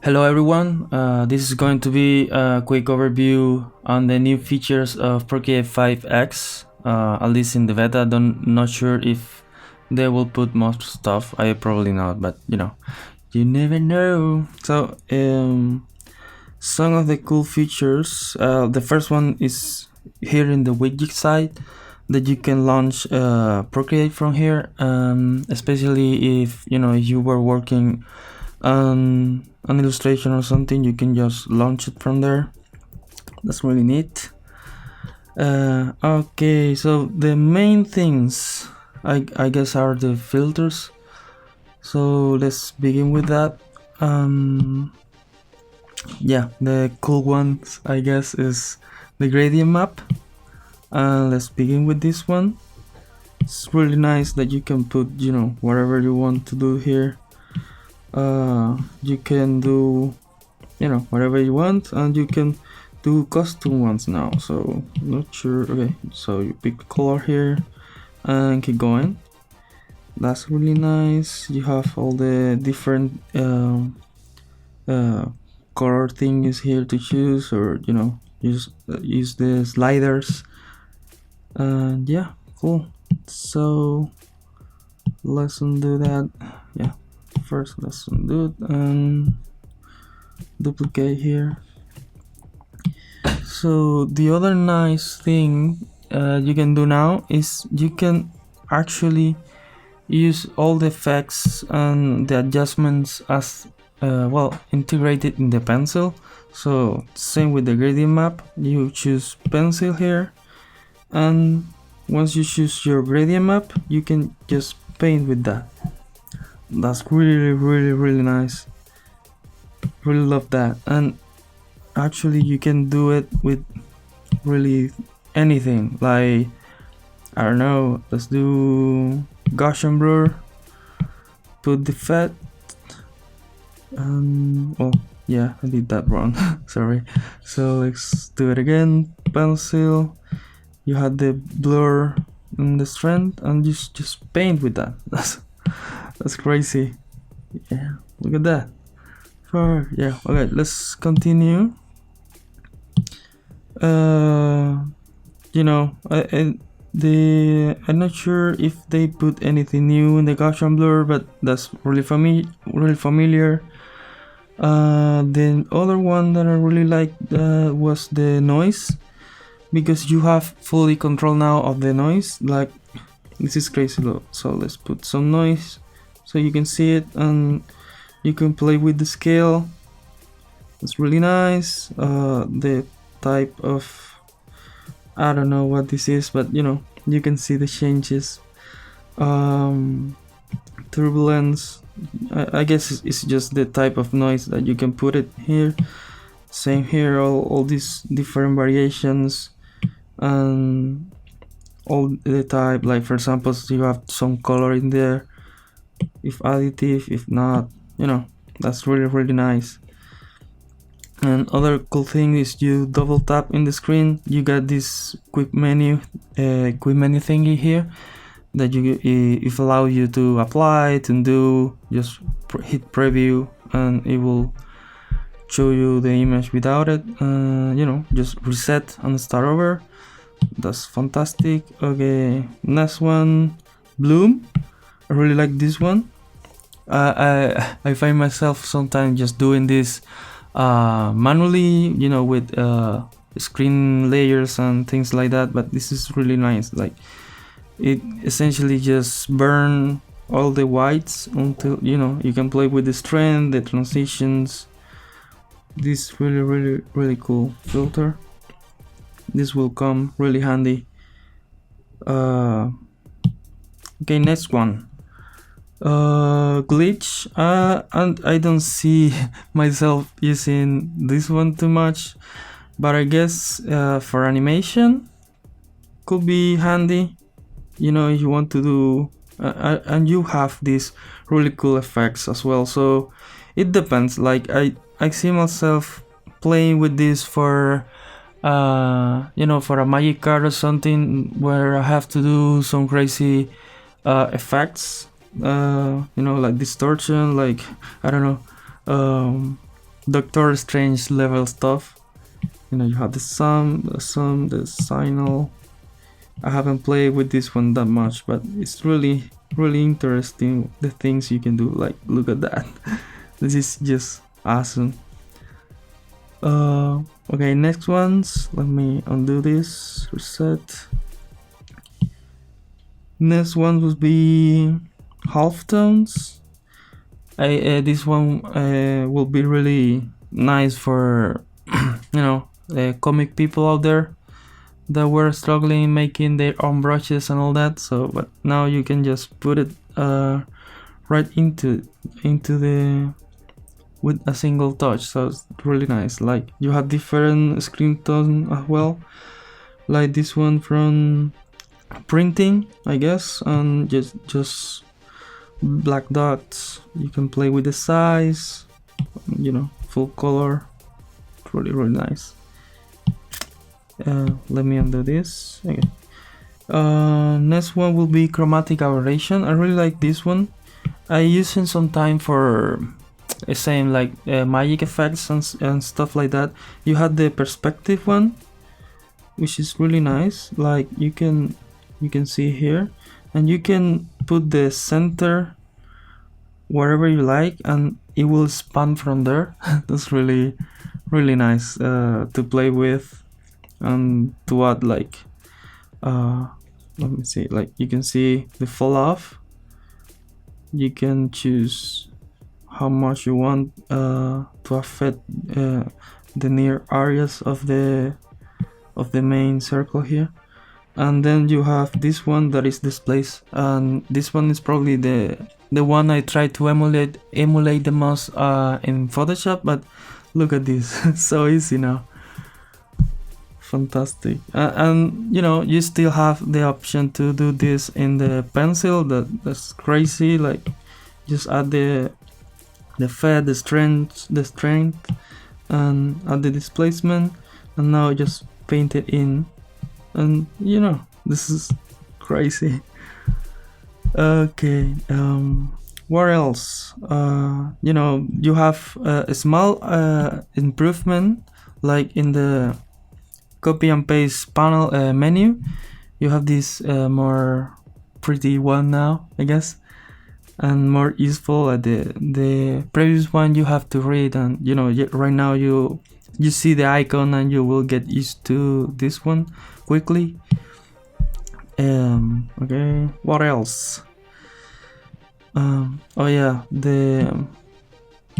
Hello everyone, this is going to be a quick overview on the new features of PROCREATE 5X, at least in the beta. Not sure if they will put most stuff, I probably not, but you never know. So some of the cool features, the first one is here in the widget side, that you can launch PROCREATE from here, especially if you were working on an illustration or something, you can just launch it from there. That's really neat. Okay, so the main things I guess are the filters, so let's begin with that. Yeah, the cool ones I guess is the gradient map. Let's begin with this one. It's really nice that you can put whatever you want to do here. You can do whatever you want, and you can do custom ones now, so not sure. Okay, so you pick the color here and keep going. That's really nice. You have all the different color things here to choose, or use the sliders, and yeah, cool. So let's undo that. Yeah, first let's undo it and duplicate here. So the other nice thing you can do now is you can actually use all the effects and the adjustments as integrated in the pencil. So same with the gradient map, you choose pencil here, and once you choose your gradient map, you can just paint with that. That's really nice. Really love that. And actually you can do it with really anything, like I don't know, let's do Gaussian blur, put the fat, yeah, I did that wrong. Sorry. So let's do it again. Pencil, you had the blur and the strength, and just paint with that. That's crazy. Yeah, look at that. Yeah, okay, let's continue. I'm not sure if they put anything new in the Gaussian blur, but that's really familiar. The other one that I really liked was the noise, because you have fully control now of the noise. Like, this is crazy low. So let's put some noise so you can see it, and you can play with the scale. It's really nice. The type of, I don't know what this is, but you can see the changes. Turbulence, I guess it's just the type of noise that you can put it here. Same here, all these different variations, and all the type, like for example, you have some color in there, if additive, if not, that's really nice. And other cool thing is, you double tap in the screen, you got this quick menu thingy here that if allow you to apply, to do, just hit preview and it will show you the image without it. Just reset and start over. That's fantastic. Okay, next one, bloom. I really like this one. I find myself sometimes just doing this manually, with screen layers and things like that, but this is really nice. Like, it essentially just burn all the whites until you can play with the strength, the transitions. This really cool filter. This will come really handy. Okay, next one, glitch, and I don't see myself using this one too much, but I guess for animation could be handy, if you want to do and you have these really cool effects as well. So it depends. Like, I see myself playing with this for for a magic card or something, where I have to do some crazy effects, like distortion, like I don't know, Doctor Strange level stuff. You know, you have the sum, the signal. I haven't played with this one that much, but it's really interesting the things you can do. Like, look at that. This is just awesome. Okay, next ones. Let me undo this, reset. Next one would be halftones. This one will be really nice for you know, comic people out there that were struggling making their own brushes and all that. So, but now you can just put it right into the with a single touch. So it's really nice. Like, you have different screen tone as well, like this one from printing, I guess, and just black dots. You can play with the size, you know, full color. It's really nice. Let me undo this. Okay. Next one will be chromatic aberration. I really like this one. I use it some time for same like magic effects and stuff like that. You have the perspective one, which is really nice. Like, you can see here, and you can put the center wherever you like, and it will span from there. That's really nice to play with and to add, like let me see, like, you can see the fall off. You can choose how much you want to affect the near areas of the main circle here. And then you have this one that is displaced, and this one is probably the one I try to emulate the most in Photoshop. But look at this. So easy now. Fantastic. And you know, you still have the option to do this in the pencil. That's crazy. Like, just add the fade, the strength, and add the displacement, and now just paint it in. And you know, this is crazy. Okay, what else? You know, you have a small improvement, like in the copy and paste panel menu. You have this more pretty one now, I guess, and more useful. At the previous one you have to read, and you know, right now you see the icon and you will get used to this one quickly. Okay, what else? Oh yeah,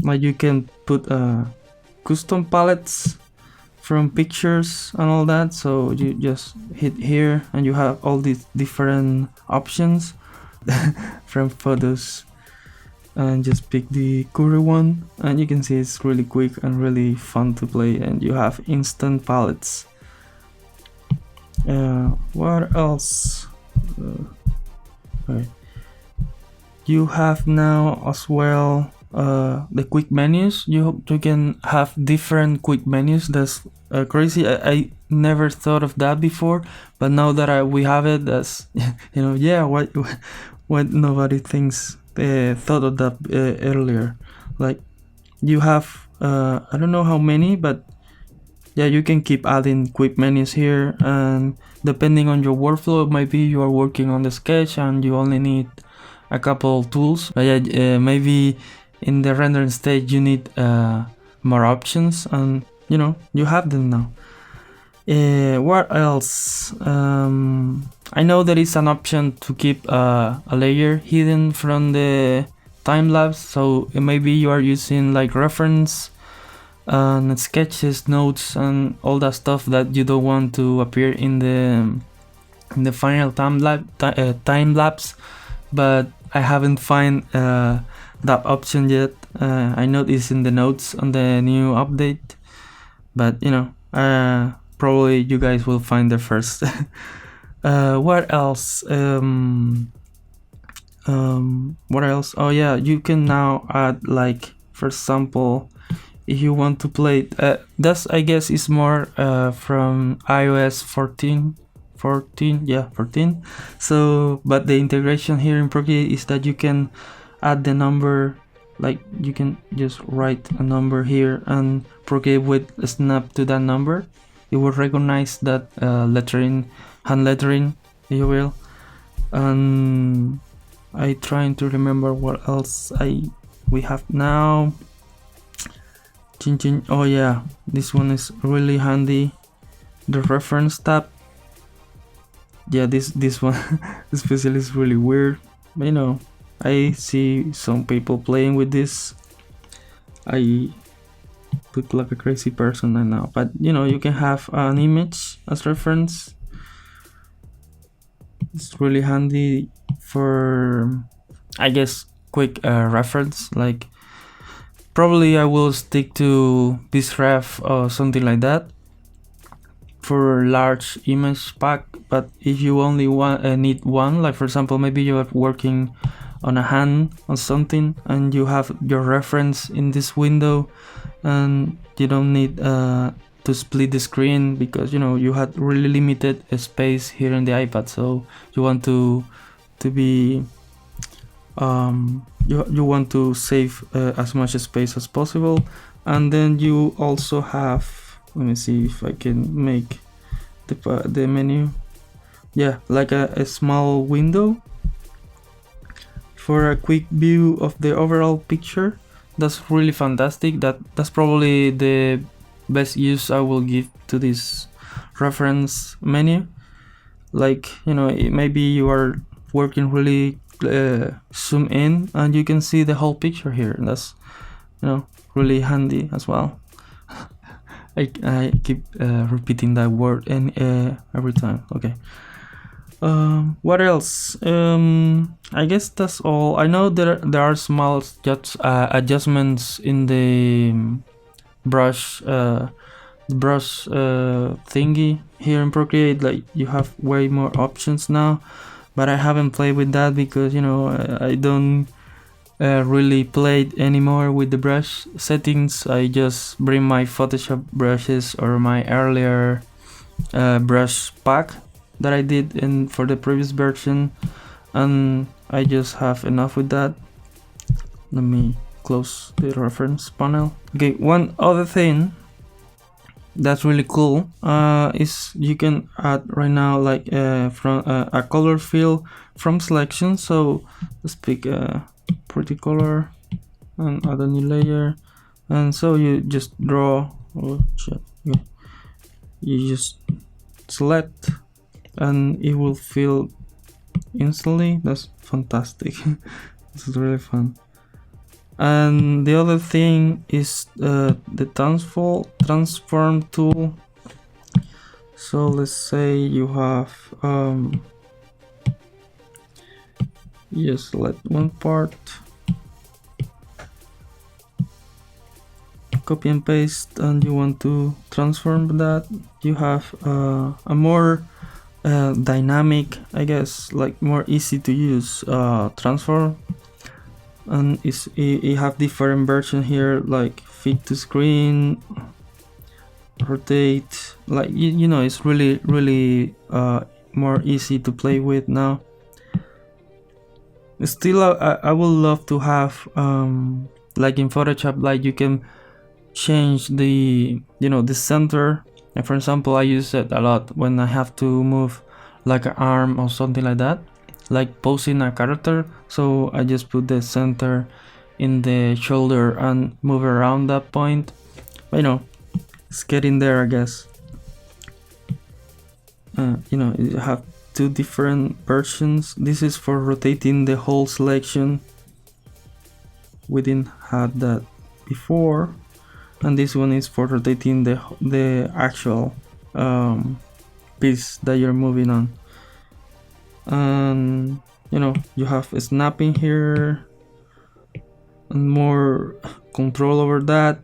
like, you can put custom palettes from pictures and all that. So you just hit here and you have all these different options from photos, and just pick the current one, and you can see it's really quick and really fun to play, and you have instant palettes. What else? Okay. You have now as well the quick menus. You can have different quick menus. That's crazy. I never thought of that before, but now that we have it, that's you know, yeah, what nobody thought of that earlier. Like, you have I don't know how many, but yeah, you can keep adding quick menus here, and depending on your workflow, maybe you are working on the sketch and you only need a couple tools. But yeah, maybe in the rendering stage you need more options, and you know, you have them now. What else? I know there is an option to keep a layer hidden from the time lapse, so maybe you are using like reference and sketches, notes, and all that stuff that you don't want to appear in the final time lapse. But I haven't find that option yet. I know it's in the notes on the new update, but you know, probably you guys will find it first. What else? What else? Oh yeah, you can now add, like, for example, if you want to play that's, I guess, is more from iOS 14. So, but the integration here in PROCREATE is that you can add the number Like you can just write a number here and Procreate with a snap to that number. It will recognize that lettering, hand lettering, if you will. And I trying to remember what else we have now. Chin chin. Oh yeah, this one is really handy. The reference tab. Yeah, this one especially is really weird. But, I see some people playing with this. I look like a crazy person right now, but you can have an image as reference. It's really handy for, I guess, quick reference. Like probably I will stick to BizRef or something like that for large image pack. But if you only need one, like for example, maybe you are working on a hand on something and you have your reference in this window, and you don't need to split the screen because you had really limited space here in the iPad, so you want to be you want to save as much space as possible. And then you also have, let me see if I can make the menu, yeah, like a small window for a quick view of the overall picture. That's really fantastic. That's probably the best use I will give to this reference menu. Like maybe you are working really zoom in and you can see the whole picture here. That's really handy as well. I keep repeating that word and every time. Okay. What else? I guess that's all. I know there are small adjustments in the brush thingy here in Procreate. Like you have way more options now, but I haven't played with that because I don't really play anymore with the brush settings. I just bring my Photoshop brushes or my earlier brush pack that I did for the previous version, and I just have enough with that. Let me close the reference panel. Okay, one other thing that's really cool is you can add right now like from a color fill from selection. So let's pick a pretty color and add a new layer, and so you just draw. Oh shit! Okay. You just select and it will fill instantly. That's fantastic. This is really fun. And the other thing is the transform tool. So let's say you have you select one part, copy and paste, and you want to transform that. You have a more dynamic, I guess, like more easy to use transform, and it have different version here, like fit to screen, rotate, like it's really more easy to play with now. Still, I would love to have like in Photoshop, like you can change the the center. And for example, I use it a lot when I have to move like an arm or something like that, like posing a character. So I just put the center in the shoulder and move around that point. But it's getting there, I guess. You have two different versions. This is for rotating the whole selection. We didn't have that before. And this one is for rotating the actual piece that you're moving on. And you have snapping here and more control over that.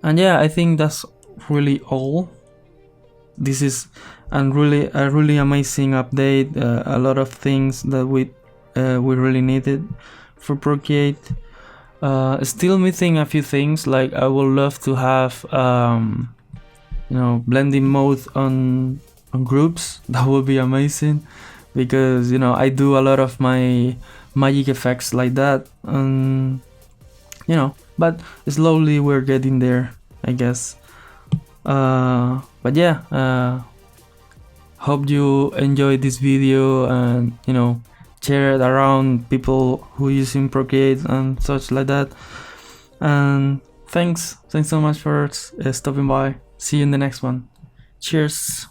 And yeah, I think that's really all. This is a really amazing update. A lot of things that we really needed for Procreate. Still missing a few things, like I would love to have blending mode on groups. That would be amazing, because I do a lot of my magic effects like that, and but slowly we're getting there, I guess. But yeah, hope you enjoyed this video, and share it around people who using Procreate and such like that. And thanks so much for stopping by. See you in the next one. Cheers.